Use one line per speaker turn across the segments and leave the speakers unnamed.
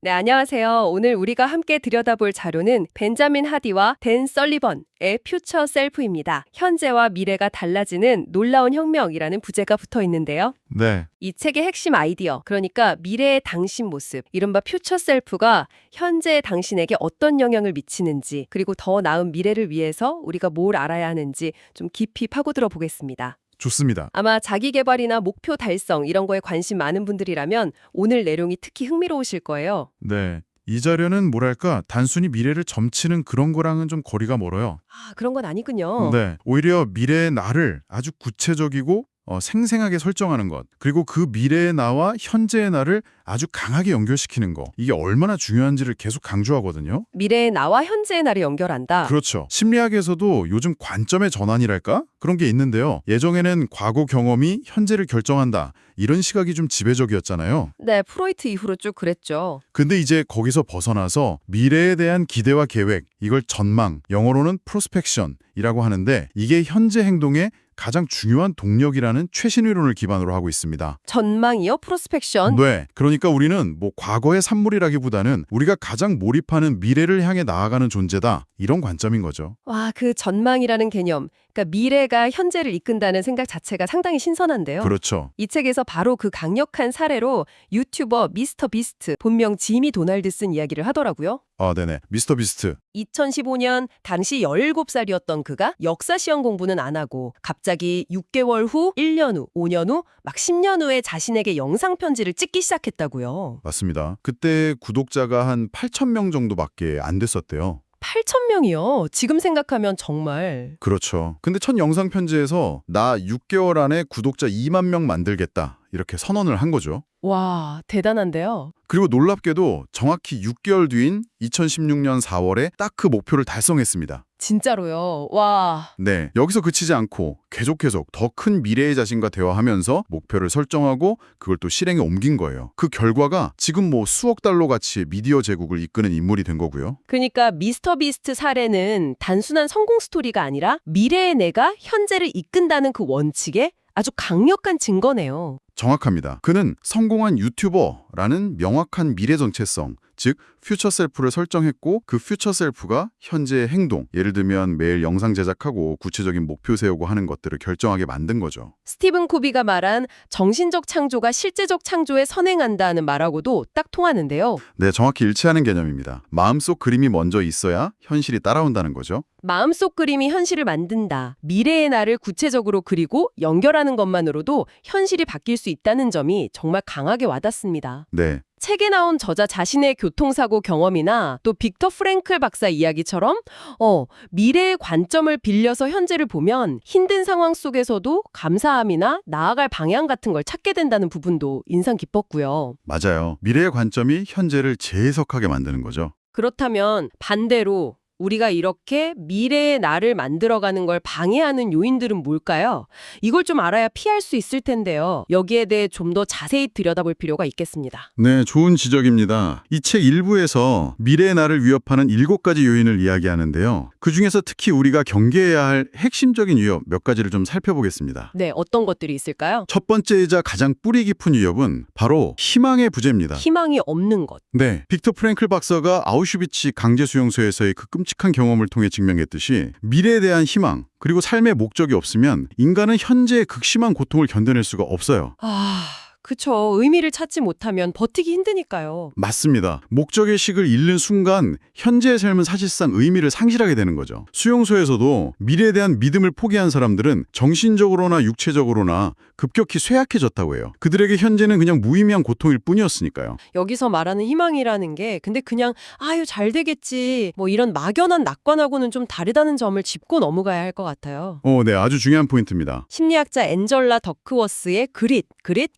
네, 안녕하세요. 오늘 우리가 함께 들여다볼 자료는 벤자민 하디와 댄 설리번의 퓨처 셀프입니다. 현재와 미래가 달라지는 놀라운 혁명이라는 부제가 붙어 있는데요.
네,
이 책의 핵심 아이디어, 그러니까 미래의 당신 모습, 이른바 퓨처 셀프가 현재의 당신에게 어떤 영향을 미치는지, 그리고 더 나은 미래를 위해서 우리가 뭘 알아야 하는지 좀 깊이 파고들어 보겠습니다.
좋습니다.
아마 자기 개발이나 목표 달성 이런 거에 관심 많은 분들이라면 오늘 내용이 특히 흥미로우실 거예요.
네, 이 자료는 뭐랄까 단순히 미래를 점치는 그런 거랑은 좀 거리가 멀어요.
아, 그런 건 아니군요.
네, 오히려 미래의 나를 아주 구체적이고 생생하게 설정하는 것, 그리고 그 미래의 나와 현재의 나를 아주 강하게 연결시키는 거, 이게 얼마나 중요한지를 계속 강조하거든요.
미래의 나와 현재의 나를 연결한다.
그렇죠. 심리학에서도 요즘 관점의 전환이랄까? 그런 게 있는데요. 예전에는 과거 경험이 현재를 결정한다. 이런 시각이 좀 지배적이었잖아요.
네, 프로이트 이후로 쭉 그랬죠.
근데 이제 거기서 벗어나서 미래에 대한 기대와 계획, 이걸 전망, 영어로는 프로스펙션이라고 하는데 이게 현재 행동의 가장 중요한 동력이라는 최신 이론을 기반으로 하고 있습니다.
전망이요? 프로스펙션?
네, 그러니까 우리는 뭐 과거의 산물이라기보다는 우리가 가장 몰입하는 미래를 향해 나아가는 존재다. 이런 관점인 거죠.
와, 그 전망이라는 개념. 그러니까 미래가 현재를 이끈다는 생각 자체가 상당히 신선한데요.
그렇죠.
이 책에서 바로 그 강력한 사례로 유튜버 미스터 비스트, 본명 지미 도날드 쓴 이야기를 하더라고요.
네네. 미스터 비스트.
2015년 당시 17살이었던 그가 역사 시험 공부는 안 하고 갑자기 6개월 후, 1년 후, 5년 후, 막 10년 후에 자신에게 영상 편지를 찍기 시작했다고요.
맞습니다. 그때 구독자가 한 8천 명 정도밖에 안 됐었대요.
8천 명이요. 지금 생각하면 정말.
그렇죠. 근데 첫 영상 편지에서 나 6개월 안에 구독자 2만 명 만들겠다. 이렇게 선언을 한 거죠.
와, 대단한데요.
그리고 놀랍게도 정확히 6개월 뒤인 2016년 4월에 딱 그 목표를 달성했습니다.
진짜로요. 와.
네, 여기서 그치지 않고 계속 더 큰 미래의 자신과 대화하면서 목표를 설정하고 그걸 또 실행에 옮긴 거예요. 그 결과가 지금 뭐 수억 달러 가치의 미디어 제국을 이끄는 인물이 된 거고요.
그러니까 미스터 비스트 사례는 단순한 성공 스토리가 아니라 미래의 내가 현재를 이끈다는 그 원칙에 아주 강력한 증거네요.
정확합니다. 그는 성공한 유튜버라는 명확한 미래 정체성, 즉 퓨처 셀프를 설정했고 그 퓨처 셀프가 현재의 행동, 예를 들면 매일 영상 제작하고 구체적인 목표 세우고 하는 것들을 결정하게 만든 거죠.
스티븐 코비가 말한 정신적 창조가 실제적 창조에 선행한다는 말하고도 딱 통하는데요.
네, 정확히 일치하는 개념입니다. 마음속 그림이 먼저 있어야 현실이 따라온다는 거죠.
마음속 그림이 현실을 만든다. 미래의 나를 구체적으로 그리고 연결하는 것만으로도 현실이 바뀔 수 있다는 점이 정말 강하게 와닿습니다.
네,
책에 나온 저자 자신의 교통사고 경험이나 또 빅터 프랭클 박사 이야기처럼 미래의 관점을 빌려서 현재를 보면 힘든 상황 속에서도 감사함이나 나아갈 방향 같은 걸 찾게 된다는 부분도 인상 깊었고요.
맞아요. 미래의 관점이 현재를 재해석하게 만드는 거죠.
그렇다면 반대로 우리가 이렇게 미래의 나를 만들어가는 걸 방해하는 요인들은 뭘까요? 이걸 좀 알아야 피할 수 있을 텐데요. 여기에 대해 좀 더 자세히 들여다볼 필요가 있겠습니다.
네, 좋은 지적입니다. 이 책 일부에서 미래의 나를 위협하는 7가지 요인을 이야기하는데요. 그중에서 특히 우리가 경계해야 할 핵심적인 위협 몇 가지를 좀 살펴보겠습니다.
네, 어떤 것들이 있을까요?
첫 번째이자 가장 뿌리 깊은 위협은 바로 희망의 부재입니다.
희망이 없는 것.
네, 빅터 프랭클 박사가 아우슈비츠 강제 수용소에서의 그 끔찍한 경험을 통해 증명했듯이 미래에 대한 희망, 그리고 삶의 목적이 없으면 인간은 현재의 극심한 고통을 견뎌낼 수가 없어요.
그쵸. 의미를 찾지 못하면 버티기 힘드니까요.
맞습니다. 목적의식을 잃는 순간 현재의 삶은 사실상 의미를 상실하게 되는 거죠. 수용소에서도 미래에 대한 믿음을 포기한 사람들은 정신적으로나 육체적으로나 급격히 쇠약해졌다고 해요. 그들에게 현재는 그냥 무의미한 고통일 뿐이었으니까요.
여기서 말하는 희망이라는 게 근데 그냥 아유 잘 되겠지 뭐 이런 막연한 낙관하고는 좀 다르다는 점을 짚고 넘어가야 할 것 같아요.
네, 아주 중요한 포인트입니다.
심리학자 앤젤라 더크워스의 그릿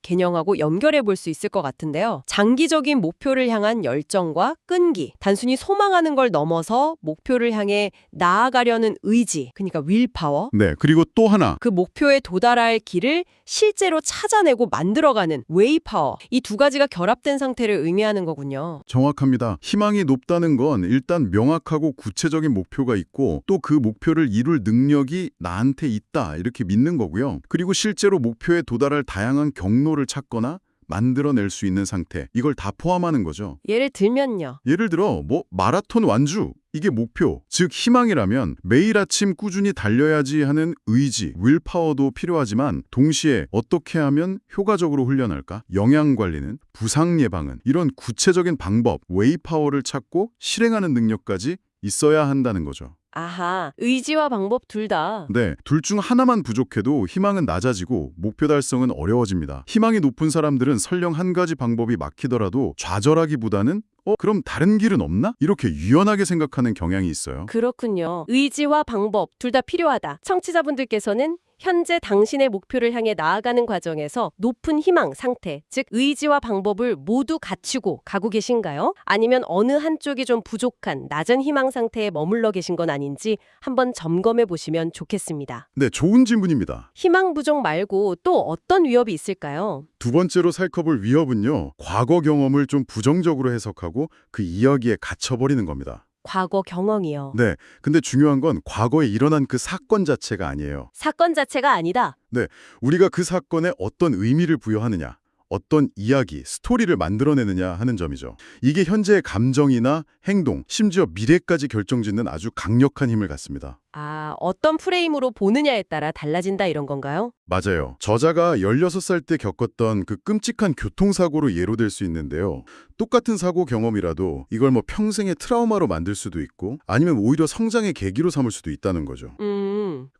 개념하고 연결해 볼 수 있을 것 같은데요. 장기적인 목표를 향한 열정과 끈기, 단순히 소망하는 걸 넘어서 목표를 향해 나아가려는 의지, 그러니까 윌파워,
네, 그리고 또 하나.
그 목표에 도달할 길을 실제로 찾아내고 만들어가는 웨이파워, 이 두 가지가 결합된 상태를 의미하는 거군요.
정확합니다. 희망이 높다는 건 일단 명확하고 구체적인 목표가 있고 또 그 목표를 이룰 능력이 나한테 있다 이렇게 믿는 거고요. 그리고 실제로 목표에 도달할 다양한 경로를 찾거나 만들어낼 수 있는 상태, 이걸 다 포함하는 거죠.
예를 들면요.
예를 들어 마라톤 완주, 이게 목표, 즉 희망이라면 매일 아침 꾸준히 달려야지 하는 의지, 윌파워도 필요하지만 동시에 어떻게 하면 효과적으로 훈련할까? 영양 관리는, 부상 예방은, 이런 구체적인 방법, 웨이파워를 찾고 실행하는 능력까지 있어야 한다는 거죠.
아하, 의지와 방법 둘 다.
네, 둘 중 하나만 부족해도 희망은 낮아지고 목표 달성은 어려워집니다. 희망이 높은 사람들은 설령 한 가지 방법이 막히더라도 좌절하기보다는 그럼 다른 길은 없나? 이렇게 유연하게 생각하는 경향이 있어요.
그렇군요. 의지와 방법 둘 다 필요하다. 청취자분들께서는 현재 당신의 목표를 향해 나아가는 과정에서 높은 희망 상태, 즉 의지와 방법을 모두 갖추고 가고 계신가요? 아니면 어느 한쪽이 좀 부족한 낮은 희망 상태에 머물러 계신 건 아닌지 한번 점검해 보시면 좋겠습니다.
네, 좋은 질문입니다.
희망 부족 말고 또 어떤 위협이 있을까요?
두 번째로 살펴볼 위협은요, 과거 경험을 좀 부정적으로 해석하고 그 이야기에 갇혀버리는 겁니다.
과거 경험이요.
네, 근데 중요한 건 과거에 일어난 그 사건 자체가 아니에요.
사건 자체가 아니다.
우리가 그 사건에 어떤 의미를 부여하느냐, 어떤 이야기, 스토리를 만들어내느냐 하는 점이죠. 이게 현재의 감정이나 행동, 심지어 미래까지 결정짓는 아주 강력한 힘을 갖습니다.
아, 어떤 프레임으로 보느냐에 따라 달라진다 이런 건가요?
맞아요. 저자가 16살 때 겪었던 그 끔찍한 교통사고로 예로 들 수 있는데요. 똑같은 사고 경험이라도 이걸 평생의 트라우마로 만들 수도 있고 아니면 오히려 성장의 계기로 삼을 수도 있다는 거죠.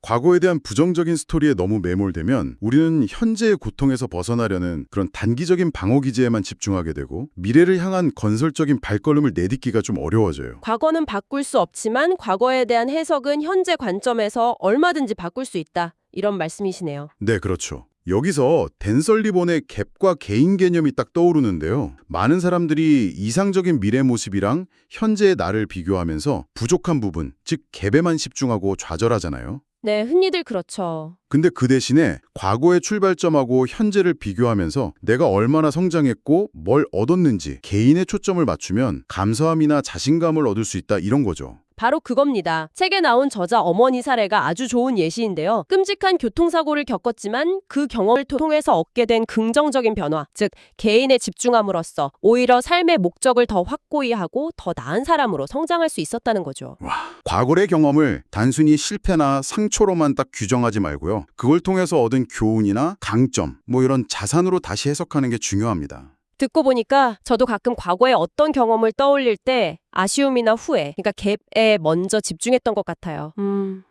과거에 대한 부정적인 스토리에 너무 매몰되면 우리는 현재의 고통에서 벗어나려는 그런 단기적인 방어 기제에만 집중하게 되고 미래를 향한 건설적인 발걸음을 내딛기가 좀 어려워져요.
과거는 바꿀 수 없지만 과거에 대한 해석은 현재 관점에서 얼마든지 바꿀 수 있다. 이런 말씀이시네요.
네, 그렇죠. 여기서 댄 설리번의 갭과 개인 개념이 딱 떠오르는데요. 많은 사람들이 이상적인 미래 모습이랑 현재의 나를 비교하면서 부족한 부분, 즉 갭에만 집중하고 좌절하잖아요.
네, 흔히들 그렇죠.
근데 그 대신에 과거의 출발점하고 현재를 비교하면서 내가 얼마나 성장했고 뭘 얻었는지 개인의 초점을 맞추면 감사함이나 자신감을 얻을 수 있다 이런 거죠.
바로 그겁니다. 책에 나온 저자 어머니 사례가 아주 좋은 예시인데요. 끔찍한 교통사고를 겪었지만 그 경험을 통해서 얻게 된 긍정적인 변화, 즉 개인에 집중함으로써 오히려 삶의 목적을 더 확고히 하고 더 나은 사람으로 성장할 수 있었다는 거죠.
과거의 경험을 단순히 실패나 상처로만 딱 규정하지 말고요. 그걸 통해서 얻은 교훈이나 강점, 이런 자산으로 다시 해석하는 게 중요합니다.
듣고 보니까 저도 가끔 과거의 어떤 경험을 떠올릴 때 아쉬움이나 후회, 그러니까 갭에 먼저 집중했던 것 같아요.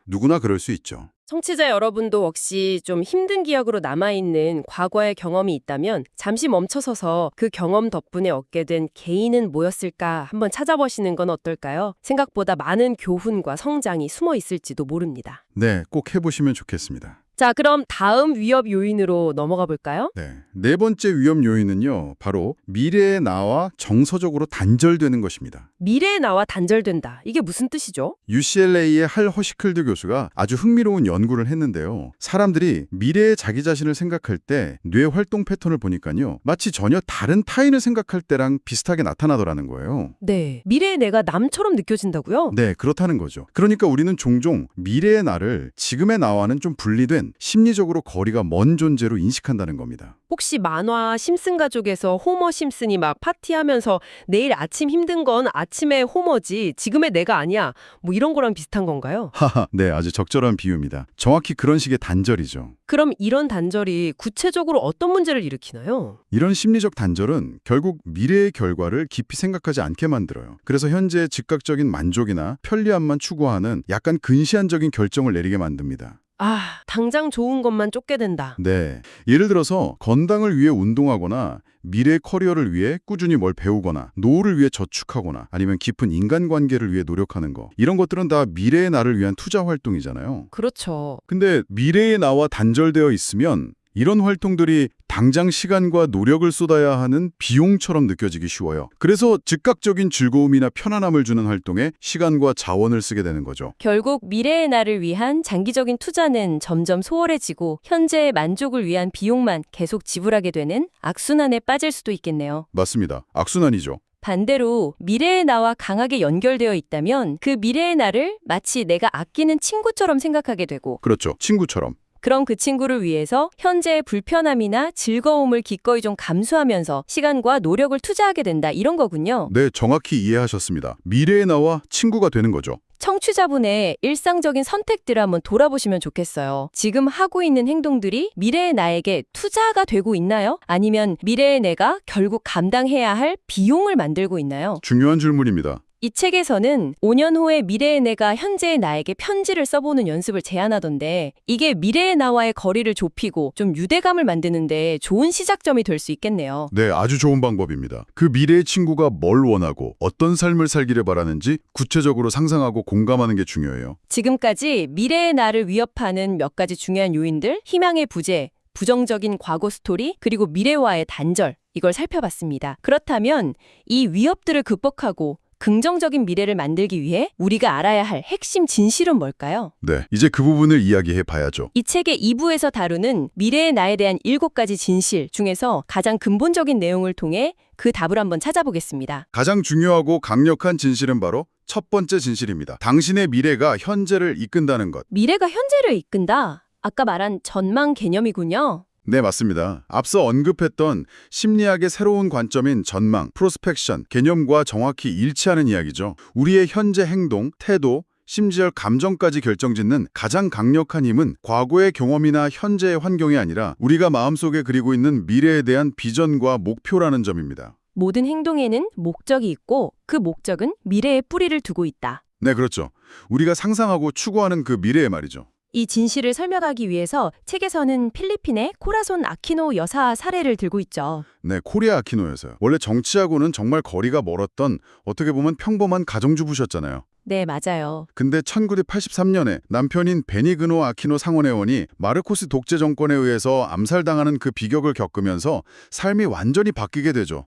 누구나 그럴 수 있죠.
청취자 여러분도 혹시 좀 힘든 기억으로 남아있는 과거의 경험이 있다면 잠시 멈춰서서 그 경험 덕분에 얻게 된 개인은 뭐였을까 한번 찾아보시는 건 어떨까요? 생각보다 많은 교훈과 성장이 숨어 있을지도 모릅니다.
네, 꼭 해보시면 좋겠습니다.
자, 그럼 다음 위협 요인으로 넘어가 볼까요?
네 번째 위험 요인은요, 바로 미래의 나와 정서적으로 단절되는 것입니다.
미래의 나와 단절된다. 이게 무슨 뜻이죠?
UCLA의 할 허시클드 교수가 아주 흥미로운 연구를 했는데요. 사람들이 미래의 자기 자신을 생각할 때 뇌 활동 패턴을 보니까요, 마치 전혀 다른 타인을 생각할 때랑 비슷하게 나타나더라는 거예요.
네. 미래의 내가 남처럼 느껴진다고요?
네, 그렇다는 거죠. 그러니까 우리는 종종 미래의 나를 지금의 나와는 좀 분리된 심리적으로 거리가 먼 존재로 인식한다는 겁니다.
혹시 만화 심슨 가족에서 호머 심슨이 막 파티하면서 내일 아침 힘든 건 아침의 호머지 지금의 내가 아니야 이런 거랑 비슷한 건가요?
하하, 네, 아주 적절한 비유입니다. 정확히 그런 식의 단절이죠.
그럼 이런 단절이 구체적으로 어떤 문제를 일으키나요?
이런 심리적 단절은 결국 미래의 결과를 깊이 생각하지 않게 만들어요. 그래서 현재의 즉각적인 만족이나 편리함만 추구하는 약간 근시안적인 결정을 내리게 만듭니다.
아, 당장 좋은 것만 쫓게 된다.
네. 예를 들어서 건강을 위해 운동하거나 미래 커리어를 위해 꾸준히 뭘 배우거나 노후를 위해 저축하거나 아니면 깊은 인간관계를 위해 노력하는 거. 이런 것들은 다 미래의 나를 위한 투자 활동이잖아요.
그렇죠.
근데 미래의 나와 단절되어 있으면 이런 활동들이 당장 시간과 노력을 쏟아야 하는 비용처럼 느껴지기 쉬워요. 그래서 즉각적인 즐거움이나 편안함을 주는 활동에 시간과 자원을 쓰게 되는 거죠.
결국 미래의 나를 위한 장기적인 투자는 점점 소홀해지고 현재의 만족을 위한 비용만 계속 지불하게 되는 악순환에 빠질 수도 있겠네요.
맞습니다. 악순환이죠.
반대로 미래의 나와 강하게 연결되어 있다면 그 미래의 나를 마치 내가 아끼는 친구처럼 생각하게 되고
그렇죠. 친구처럼.
그럼 그 친구를 위해서 현재의 불편함이나 즐거움을 기꺼이 좀 감수하면서 시간과 노력을 투자하게 된다 이런 거군요.
네, 정확히 이해하셨습니다. 미래의 나와 친구가 되는 거죠.
청취자분의 일상적인 선택들을 한번 돌아보시면 좋겠어요. 지금 하고 있는 행동들이 미래의 나에게 투자가 되고 있나요? 아니면 미래의 내가 결국 감당해야 할 비용을 만들고 있나요?
중요한 질문입니다.
이 책에서는 5년 후에 미래의 내가 현재의 나에게 편지를 써보는 연습을 제안하던데 이게 미래의 나와의 거리를 좁히고 좀 유대감을 만드는데 좋은 시작점이 될 수 있겠네요.
네, 아주 좋은 방법입니다. 그 미래의 친구가 뭘 원하고 어떤 삶을 살기를 바라는지 구체적으로 상상하고 공감하는 게 중요해요.
지금까지 미래의 나를 위협하는 몇 가지 중요한 요인들, 희망의 부재, 부정적인 과거 스토리, 그리고 미래와의 단절, 이걸 살펴봤습니다. 그렇다면 이 위협들을 극복하고 긍정적인 미래를 만들기 위해 우리가 알아야 할 핵심 진실은 뭘까요?
네, 이제 그 부분을 이야기해 봐야죠.
이 책의 2부에서 다루는 미래의 나에 대한 7가지 진실 중에서 가장 근본적인 내용을 통해 그 답을 한번 찾아보겠습니다.
가장 중요하고 강력한 진실은 바로 첫 번째 진실입니다. 당신의 미래가 현재를 이끈다는 것.
미래가 현재를 이끈다. 아까 말한 전망 개념이군요.
네, 맞습니다. 앞서 언급했던 심리학의 새로운 관점인 전망, 프로스펙션, 개념과 정확히 일치하는 이야기죠. 우리의 현재 행동, 태도, 심지어 감정까지 결정짓는 가장 강력한 힘은 과거의 경험이나 현재의 환경이 아니라 우리가 마음속에 그리고 있는 미래에 대한 비전과 목표라는 점입니다.
모든 행동에는 목적이 있고 그 목적은 미래에 뿌리를 두고 있다.
네, 그렇죠. 우리가 상상하고 추구하는 그 미래의 말이죠.
이 진실을 설명하기 위해서 책에서는 필리핀의 코라손 아키노 여사 사례를 들고 있죠.
네, 코리아 아키노여서요. 원래 정치하고는 정말 거리가 멀었던 어떻게 보면 평범한 가정주부셨잖아요.
네, 맞아요.
근데 1983년에 남편인 베니그노 아키노 상원의원이 마르코스 독재 정권에 의해서 암살당하는 그 비격을 겪으면서 삶이 완전히 바뀌게 되죠.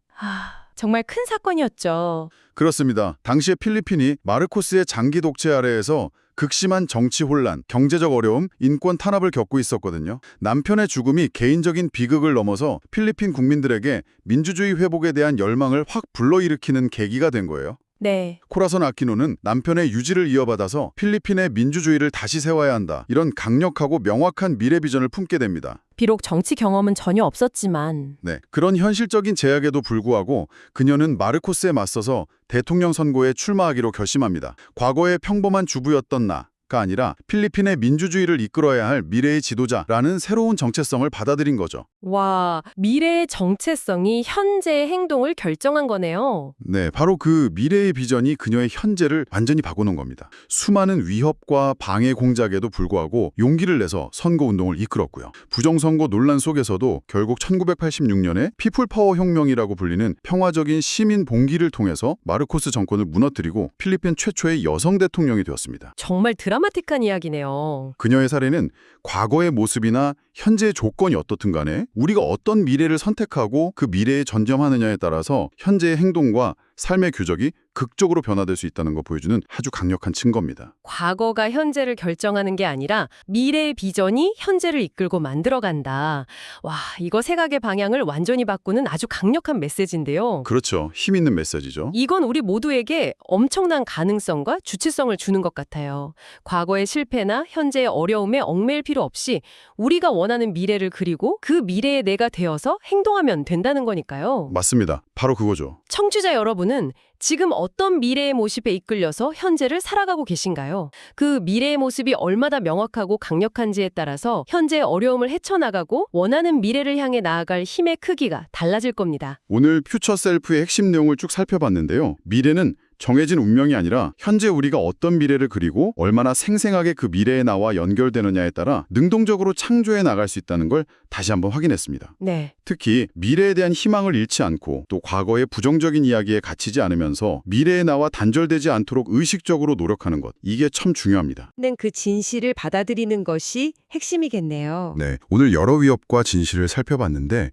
정말 큰 사건이었죠.
그렇습니다. 당시에 필리핀이 마르코스의 장기 독재 아래에서 극심한 정치 혼란, 경제적 어려움, 인권 탄압을 겪고 있었거든요. 남편의 죽음이 개인적인 비극을 넘어서 필리핀 국민들에게 민주주의 회복에 대한 열망을 확 불러일으키는 계기가 된 거예요.
네.
코라손 아키노는 남편의 유지를 이어받아서 필리핀의 민주주의를 다시 세워야 한다. 이런 강력하고 명확한 미래 비전을 품게 됩니다.
비록 정치 경험은 전혀 없었지만
네, 그런 현실적인 제약에도 불구하고 그녀는 마르코스에 맞서서 대통령 선거에 출마하기로 결심합니다. 과거의 평범한 주부였던 나가 아니라 필리핀의 민주주의를 이끌어야 할 미래의 지도자라는 새로운 정체성을 받아들인 거죠.
와, 미래의 정체성이 현재의 행동을 결정한 거네요.
네, 바로 그 미래의 비전이 그녀의 현재를 완전히 바꾸는 겁니다. 수많은 위협과 방해 공작에도 불구하고 용기를 내서 선거운동을 이끌었고요. 부정선거 논란 속에서도 결국 1986년에 피플파워 혁명이라고 불리는 평화적인 시민 봉기를 통해서 마르코스 정권을 무너뜨리고 필리핀 최초의 여성 대통령이 되었습니다.
정말 드라마틱한 이야기네요.
그녀의 사례는 과거의 모습이나 현재의 조건이 어떻든 간에 우리가 어떤 미래를 선택하고 그 미래에 전념하느냐에 따라서 현재의 행동과 삶의 궤적이 극적으로 변화될 수 있다는 거 보여주는 아주 강력한 증거입니다.
과거가 현재를 결정하는 게 아니라 미래의 비전이 현재를 이끌고 만들어간다. 와, 이거 생각의 방향을 완전히 바꾸는 아주 강력한 메시지인데요.
그렇죠. 힘 있는 메시지죠.
이건 우리 모두에게 엄청난 가능성과 주체성을 주는 것 같아요. 과거의 실패나 현재의 어려움에 얽매일 필요 없이 우리가 원하는 미래를 그리고 그 미래의 내가 되어서 행동하면 된다는 거니까요.
맞습니다. 바로 그거죠.
청취자 여러분은 지금 어떤 미래의 모습에 이끌려서 현재를 살아가고 계신가요? 그 미래의 모습이 얼마나 명확하고 강력한지에 따라서 현재의 어려움을 헤쳐나가고 원하는 미래를 향해 나아갈 힘의 크기가 달라질 겁니다.
오늘 퓨처 셀프의 핵심 내용을 쭉 살펴봤는데요. 미래는 정해진 운명이 아니라 현재 우리가 어떤 미래를 그리고 얼마나 생생하게 그 미래의 나와 연결되느냐에 따라 능동적으로 창조해 나갈 수 있다는 걸 다시 한번 확인했습니다.
네.
특히 미래에 대한 희망을 잃지 않고 또 과거의 부정적인 이야기에 갇히지 않으면서 미래의 나와 단절되지 않도록 의식적으로 노력하는 것, 이게 참 중요합니다.
그 진실을 받아들이는 것이 핵심이겠네요.
네, 오늘 여러 위협과 진실을 살펴봤는데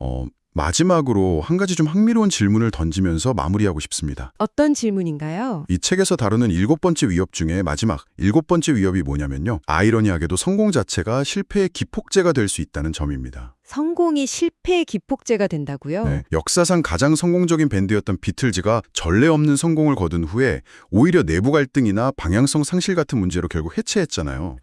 마지막으로 한 가지 좀 흥미로운 질문을 던지면서 마무리하고 싶습니다.
어떤 질문인가요?
이 책에서 다루는 7번째 위협 중에 마지막 7번째 위협이 뭐냐면요. 아이러니하게도 성공 자체가 실패의 기폭제가 될 수 있다는 점입니다.
성공이 실패의 기폭제가 된다고요?
네, 역사상 가장 성공적인 밴드였던 비틀즈가 전례 없는 성공을 거둔 후에 오히려 내부 갈등이나 방향성 상실 같은 문제로 결국 해체했잖아요.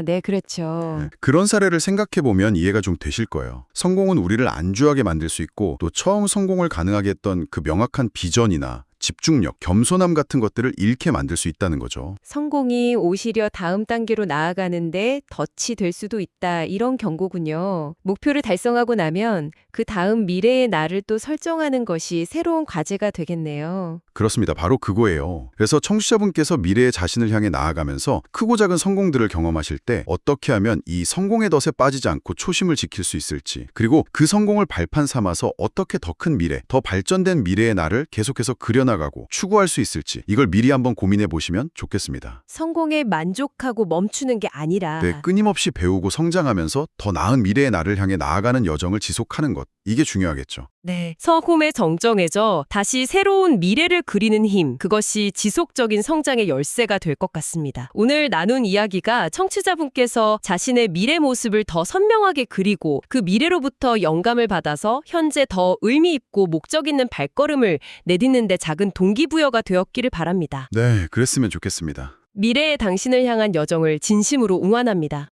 네, 그렇죠.
그런 사례를 생각해보면 이해가 좀 되실 거예요. 성공은 우리를 안주하게 만들 수 있고 또 처음 성공을 가능하게 했던 그 명확한 비전이나 집중력, 겸손함 같은 것들을 잃게 만들 수 있다는 거죠.
성공이 오히려 다음 단계로 나아가는데 덫이 될 수도 있다. 이런 경고군요. 목표를 달성하고 나면 그 다음 미래의 나를 또 설정하는 것이 새로운 과제가 되겠네요.
그렇습니다. 바로 그거예요. 그래서 청취자분께서 미래의 자신을 향해 나아가면서 크고 작은 성공들을 경험하실 때 어떻게 하면 이 성공의 덫에 빠지지 않고 초심을 지킬 수 있을지, 그리고 그 성공을 발판 삼아서 어떻게 더 큰 미래, 더 발전된 미래의 나를 계속해서 그려나가고 추구할 수 있을지, 이걸 미리 한번 고민해 보시면 좋겠습니다.
성공에 만족하고 멈추는 게 아니라
네, 끊임없이 배우고 성장하면서 더 나은 미래의 나를 향해 나아가는 여정을 지속하는 것, 이게 중요하겠죠.
네. 성공의 정정해져 다시 새로운 미래를 그리는 힘, 그것이 지속적인 성장의 열쇠가 될 것 같습니다. 오늘 나눈 이야기가 청취자분께서 자신의 미래 모습을 더 선명하게 그리고 그 미래로부터 영감을 받아서 현재 더 의미 있고 목적 있는 발걸음을 내딛는 데 작은 동기부여가 되었기를 바랍니다.
네, 그랬으면 좋겠습니다.
미래의 당신을 향한 여정을 진심으로 응원합니다.